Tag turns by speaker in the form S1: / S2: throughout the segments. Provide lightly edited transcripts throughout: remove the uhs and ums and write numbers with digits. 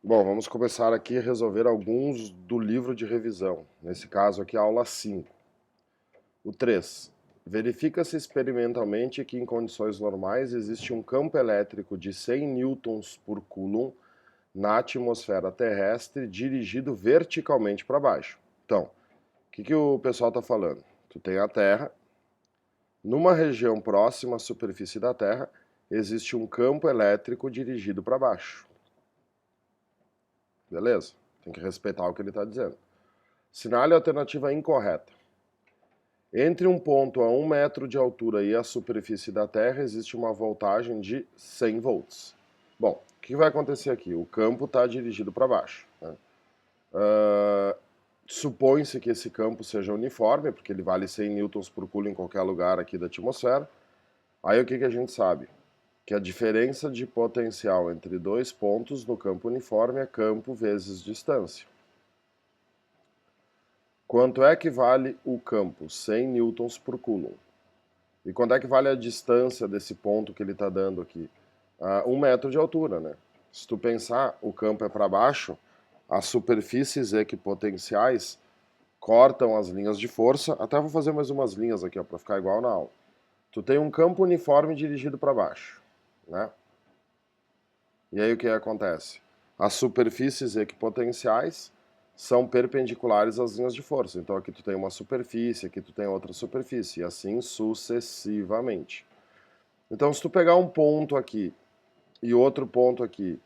S1: Bom, vamos começar aqui a resolver alguns do livro de revisão. Nesse caso aqui, a aula 5. O 3. Verifica-se experimentalmente que em condições normais existe um campo elétrico de 100 newtons por coulomb na atmosfera terrestre dirigido verticalmente para baixo. Então, o que o pessoal está falando? Tu tem a Terra, numa região próxima à superfície da Terra, existe um campo elétrico dirigido para baixo. Beleza? Tem que respeitar o que ele está dizendo. Sinale a alternativa incorreta. Entre um ponto a 1 metro de altura e a superfície da Terra existe uma voltagem de 100 volts. Bom, o que vai acontecer aqui? O campo está dirigido para baixo. Né? Supõe-se que esse campo seja uniforme, porque ele vale 100 newtons por coulomb em qualquer lugar aqui da atmosfera. Aí o que a gente sabe? Que a diferença de potencial entre dois pontos no campo uniforme é campo vezes distância. Quanto é que vale o campo? 100 newtons por coulomb. E quanto é que vale a distância desse ponto que ele está dando aqui? 1 metro de altura, né? Se tu pensar, o campo é para baixo, as superfícies equipotenciais cortam as linhas de força. Até vou fazer mais umas linhas aqui, para ficar igual na aula. Tu tem um campo uniforme dirigido para baixo, né? E aí o que acontece? As superfícies equipotenciais são perpendiculares às linhas de força. Então aqui tu tem uma superfície, aqui tu tem outra superfície, e assim sucessivamente. Então se tu pegar um ponto aqui e outro ponto aqui,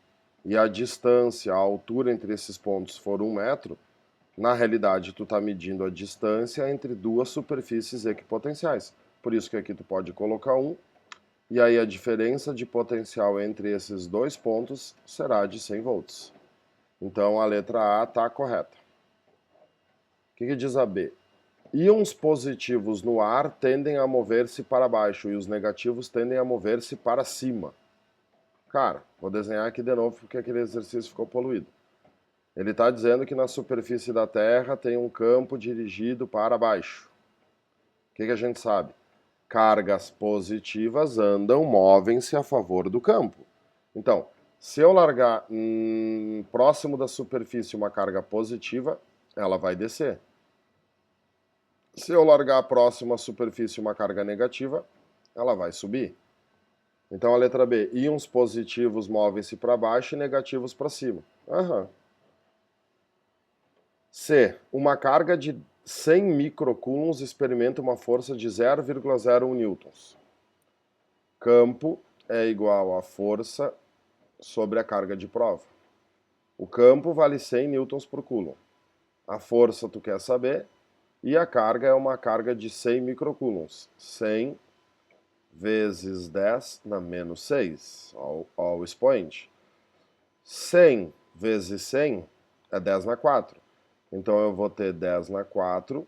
S1: e a distância, a altura entre esses pontos for 1 metro, na realidade tu está medindo a distância entre duas superfícies equipotenciais. Por isso que aqui tu pode colocar 1, e aí a diferença de potencial entre esses dois pontos será de 100 volts. Então a letra A está correta. O que diz a B? Íons positivos no ar tendem a mover-se para baixo e os negativos tendem a mover-se para cima. Cara, vou desenhar aqui de novo porque aquele exercício ficou poluído. Ele está dizendo que na superfície da Terra tem um campo dirigido para baixo. O que a gente sabe? Cargas positivas andam, movem-se a favor do campo. Então, se eu largar próximo da superfície uma carga positiva, ela vai descer. Se eu largar próximo à superfície uma carga negativa, ela vai subir. Então a letra B, íons positivos movem-se para baixo e negativos para cima. C, uma carga de 100 microcoulombs experimenta uma força de 0,01 newtons. Campo é igual a força sobre a carga de prova. O campo vale 100 newtons por coulomb. A força tu quer saber e a carga é uma carga de 100 microcoulombs. 100 vezes 10 na menos 6, ao expoente. 100 vezes 100 é 10 na 4. Então eu vou ter 10 na 4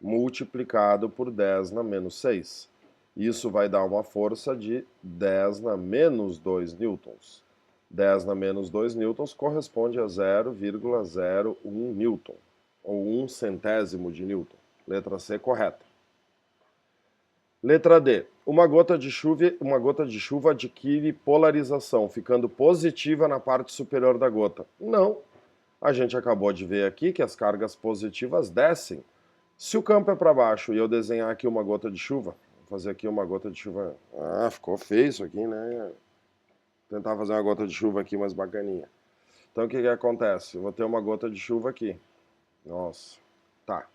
S1: multiplicado por 10 na menos 6. Isso vai dar uma força de 10 na menos 2 newtons. 10 na menos 2 newtons corresponde a 0,01 newton, ou 1 centésimo de newton. Letra C correta. Letra D. Uma gota de chuva adquire polarização, ficando positiva na parte superior da gota. Não. A gente acabou de ver aqui que as cargas positivas descem. Se o campo é para baixo e eu desenhar aqui uma gota de chuva, vou fazer aqui uma gota de chuva. Ficou feio isso aqui, né? Vou tentar fazer uma gota de chuva aqui mais bacaninha. Então o que acontece? Eu vou ter uma gota de chuva aqui. Nossa. Tá.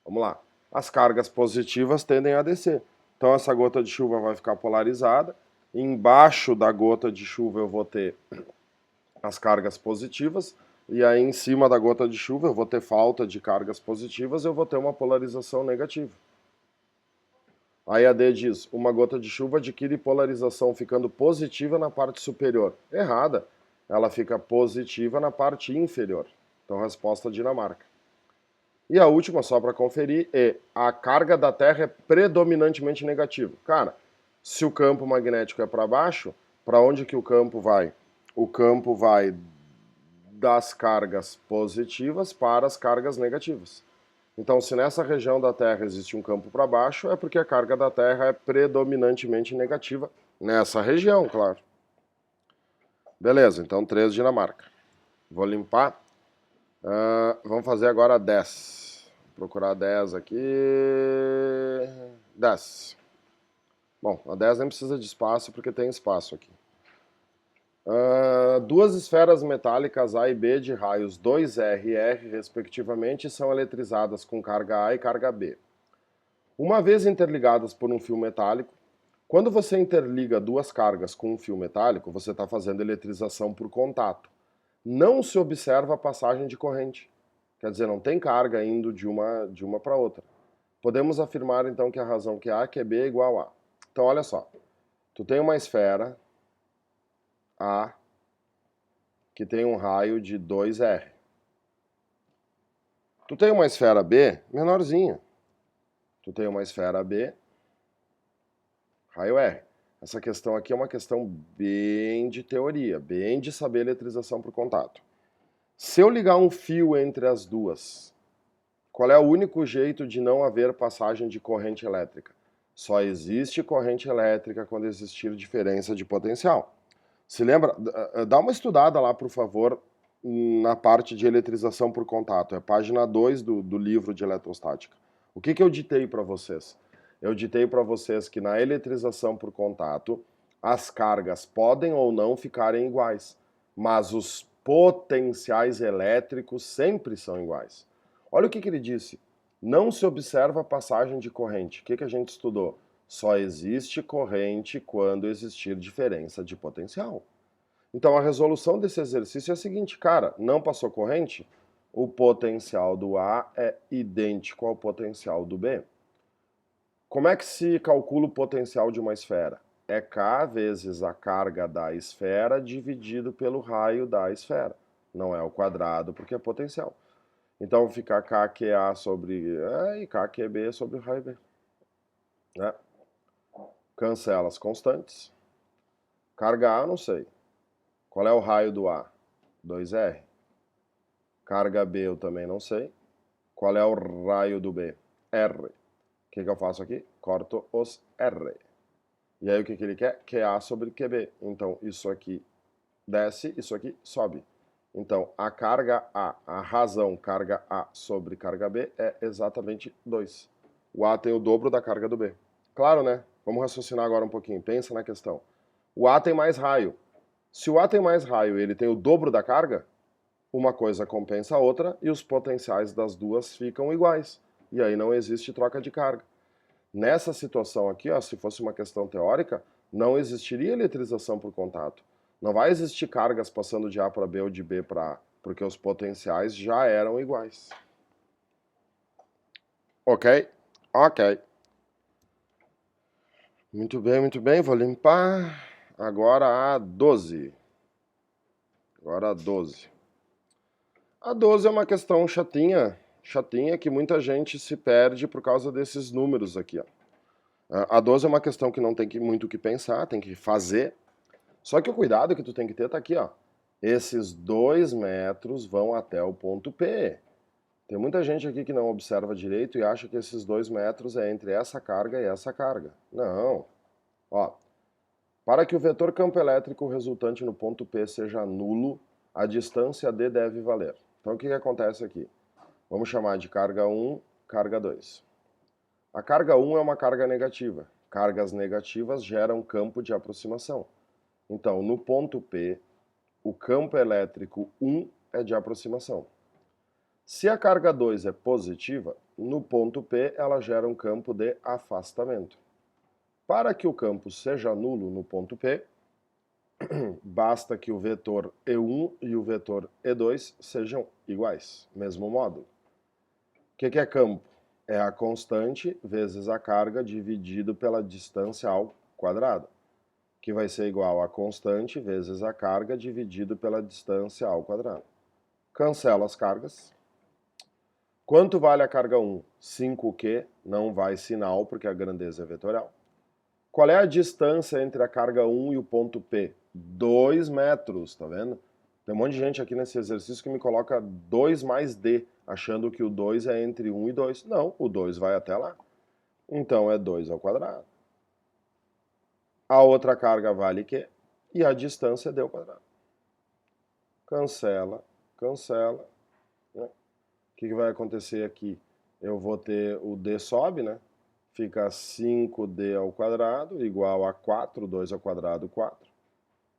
S1: Vamos lá. As cargas positivas tendem a descer. Então essa gota de chuva vai ficar polarizada. Embaixo da gota de chuva eu vou ter as cargas positivas. E aí em cima da gota de chuva eu vou ter falta de cargas positivas, eu vou ter uma polarização negativa. Aí a D diz, uma gota de chuva adquire polarização ficando positiva na parte superior. Errada. Ela fica positiva na parte inferior. Então resposta Dinamarca. E a última, só para conferir, é a carga da Terra é predominantemente negativa. Cara, se o campo magnético é para baixo, para onde que o campo vai? O campo vai das cargas positivas para as cargas negativas. Então, se nessa região da Terra existe um campo para baixo, é porque a carga da Terra é predominantemente negativa nessa região, claro. Beleza, então 3 Dinamarca. Vou limpar. Vamos fazer agora 10. Vou procurar 10 aqui. 10. Bom, a 10 nem precisa de espaço porque tem espaço aqui. Duas esferas metálicas A e B de raios 2R e R, respectivamente, são eletrizadas com carga A e carga B. Uma vez interligadas por um fio metálico, quando você interliga duas cargas com um fio metálico, você está fazendo eletrização por contato. Não se observa a passagem de corrente. Quer dizer, não tem carga indo de uma para outra. Podemos afirmar, então, que a razão que A que é B é igual a. Então, olha só. Tu tem uma esfera A que tem um raio de 2R. Tu tem uma esfera B menorzinha. Tu tem uma esfera B, raio R. Essa questão aqui é uma questão bem de teoria, bem de saber eletrização por contato. Se eu ligar um fio entre as duas, qual é o único jeito de não haver passagem de corrente elétrica? Só existe corrente elétrica quando existir diferença de potencial. Se lembra? Dá uma estudada lá, por favor, na parte de eletrização por contato. É página 2 do livro de eletrostática. O que eu ditei para vocês? Eu ditei para vocês que na eletrização por contato, as cargas podem ou não ficarem iguais, mas os potenciais elétricos sempre são iguais. Olha o que ele disse. Não se observa a passagem de corrente. O que a gente estudou? Só existe corrente quando existir diferença de potencial. Então a resolução desse exercício é a seguinte, cara, não passou corrente? O potencial do A é idêntico ao potencial do B. Como é que se calcula o potencial de uma esfera? É K vezes a carga da esfera dividido pelo raio da esfera. Não é o quadrado, porque é potencial. Então fica KQA sobre e KQB sobre o raio B. Né? Cancela as constantes. Carga A, não sei. Qual é o raio do A? 2R. Carga B eu também não sei. Qual é o raio do B? R. O que eu faço aqui? Corto os R. E aí o que ele quer? QA sobre QB. Então isso aqui desce, isso aqui sobe. Então a carga A, a razão carga A sobre carga B é exatamente 2. O A tem o dobro da carga do B. Claro, né? Vamos raciocinar agora um pouquinho. Pensa na questão. O A tem mais raio. Se o A tem mais raio e ele tem o dobro da carga, uma coisa compensa a outra e os potenciais das duas ficam iguais. E aí não existe troca de carga. Nessa situação aqui, ó, se fosse uma questão teórica, não existiria eletrização por contato. Não vai existir cargas passando de A para B ou de B para A, porque os potenciais já eram iguais. Ok? Ok. Muito bem, vou limpar. Agora a 12. Agora a 12. A 12 é uma questão chatinha que muita gente se perde por causa desses números aqui. Ó. A 12 é uma questão que não tem muito o que pensar, tem que fazer. Só que o cuidado que tu tem que ter tá aqui, ó. Esses 2 metros vão até o ponto P. Tem muita gente aqui que não observa direito e acha que esses 2 metros é entre essa carga e essa carga. Não. Ó, para que o vetor campo elétrico resultante no ponto P seja nulo, a distância D deve valer. Então o que acontece aqui? Vamos chamar de carga 1, carga 2. A carga 1 é uma carga negativa. Cargas negativas geram campo de aproximação. Então, no ponto P, o campo elétrico 1 é de aproximação. Se a carga 2 é positiva, no ponto P ela gera um campo de afastamento. Para que o campo seja nulo no ponto P, basta que o vetor E1 e o vetor E2 sejam iguais, mesmo módulo. O que é campo? É a constante vezes a carga dividido pela distância ao quadrado, que vai ser igual a constante vezes a carga dividido pela distância ao quadrado. Cancela as cargas. Quanto vale a carga 1? 5Q, não vai sinal porque a grandeza é vetorial. Qual é a distância entre a carga 1 e o ponto P? 2 metros, tá vendo? Tem um monte de gente aqui nesse exercício que me coloca 2 mais D, achando que o 2 é entre 1 e 2. Não, o 2 vai até lá. Então é 2 ao quadrado. A outra carga vale Q e a distância é D ao quadrado. cancela, cancela, né? O que vai acontecer aqui? Eu vou ter o d sobe, né? Fica 5d ao quadrado igual a 4, 2 ao quadrado, 4.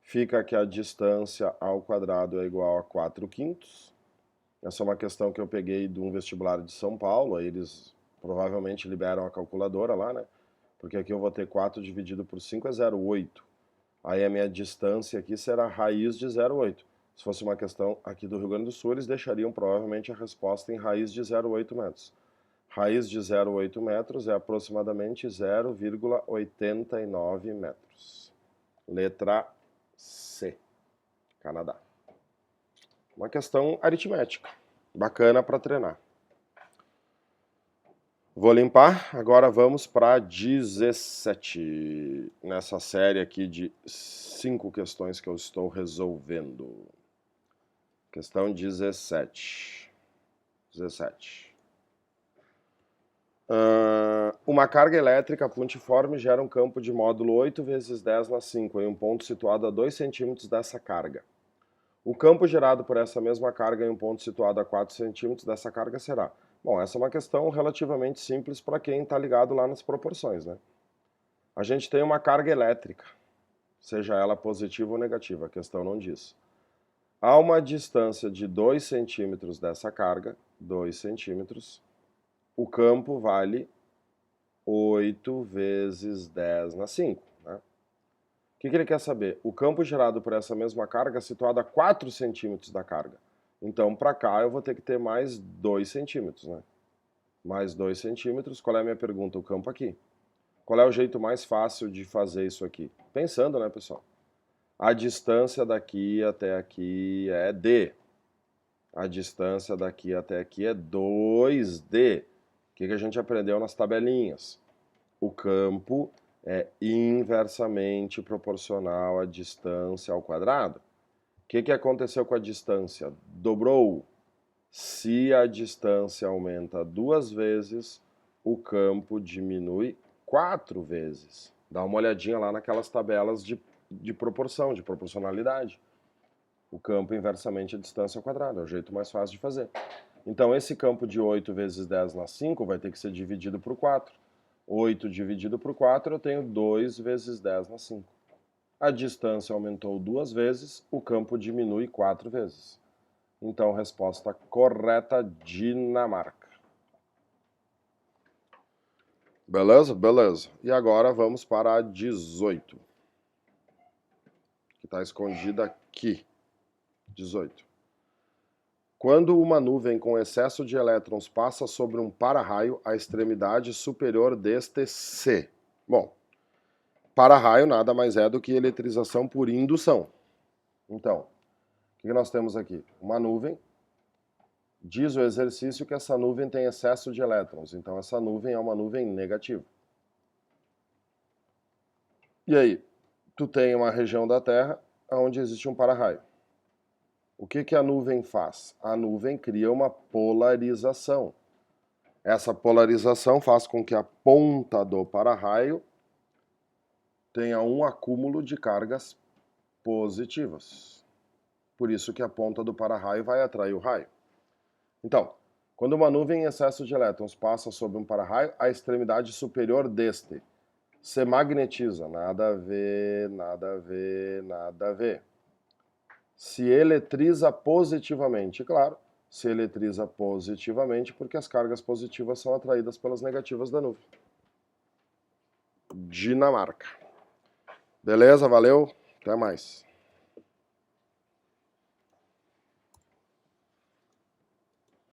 S1: Fica que a distância ao quadrado é igual a 4 quintos. Essa é uma questão que eu peguei de um vestibular de São Paulo, aí eles provavelmente liberam a calculadora lá, né? Porque aqui eu vou ter 4 dividido por 5 é 0,8. Aí a minha distância aqui será raiz de 0,8. Se fosse uma questão aqui do Rio Grande do Sul, eles deixariam provavelmente a resposta em raiz de 0,8 metros. Raiz de 0,8 metros é aproximadamente 0,89 metros. Letra C, Canadá. Uma questão aritmética, bacana para treinar. Vou limpar, agora vamos para 17, nessa série aqui de 5 questões que eu estou resolvendo. Questão 17. Uma carga elétrica pontiforme gera um campo de módulo 8 vezes 10 na 5 em um ponto situado a 2 centímetros dessa carga. O campo gerado por essa mesma carga em um ponto situado a 4 centímetros dessa carga será... Bom, essa é uma questão relativamente simples para quem está ligado lá nas proporções, né? A gente tem uma carga elétrica, seja ela positiva ou negativa, a questão não diz. Há uma distância de 2 centímetros dessa carga, 2 centímetros, o campo vale 8 vezes 10 na 5, né? O que ele quer saber? O campo gerado por essa mesma carga é situado a 4 centímetros da carga. Então, para cá, eu vou ter que ter mais 2 centímetros, né? Mais 2 centímetros. Qual é a minha pergunta? O campo aqui. Qual é o jeito mais fácil de fazer isso aqui? Pensando, né, pessoal? A distância daqui até aqui é D. A distância daqui até aqui é 2D. O que a gente aprendeu nas tabelinhas? O campo é inversamente proporcional à distância ao quadrado. O que aconteceu com a distância? Dobrou. Se a distância aumenta 2 vezes, o campo diminui 4 vezes. Dá uma olhadinha lá naquelas tabelas de proporção, de proporcionalidade. O campo inversamente à distância ao quadrado, é o jeito mais fácil de fazer. Então esse campo de 8 vezes 10 na 5 vai ter que ser dividido por 4. 8 dividido por 4, eu tenho 2 vezes 10 na 5. A distância aumentou 2 vezes, o campo diminui 4 vezes. Então, resposta correta, Dinamarca. Beleza? Beleza. E agora vamos para a 18. Que está escondida aqui. 18. Quando uma nuvem com excesso de elétrons passa sobre um para-raio, a extremidade superior deste C. Bom, para-raio nada mais é do que eletrização por indução. Então, o que nós temos aqui? Uma nuvem. Diz o exercício que essa nuvem tem excesso de elétrons. Então, essa nuvem é uma nuvem negativa. E aí? Tu tem uma região da Terra onde existe um para-raio. O que a nuvem faz? A nuvem cria uma polarização. Essa polarização faz com que a ponta do para-raio tenha um acúmulo de cargas positivas. Por isso que a ponta do para-raio vai atrair o raio. Então, quando uma nuvem em excesso de elétrons passa sobre um para-raio, a extremidade superior deste se magnetiza. Nada a ver, nada a ver, nada a ver. Se eletriza positivamente, claro, se eletriza positivamente porque as cargas positivas são atraídas pelas negativas da nuvem. Dinamarca. Beleza? Valeu? Até mais.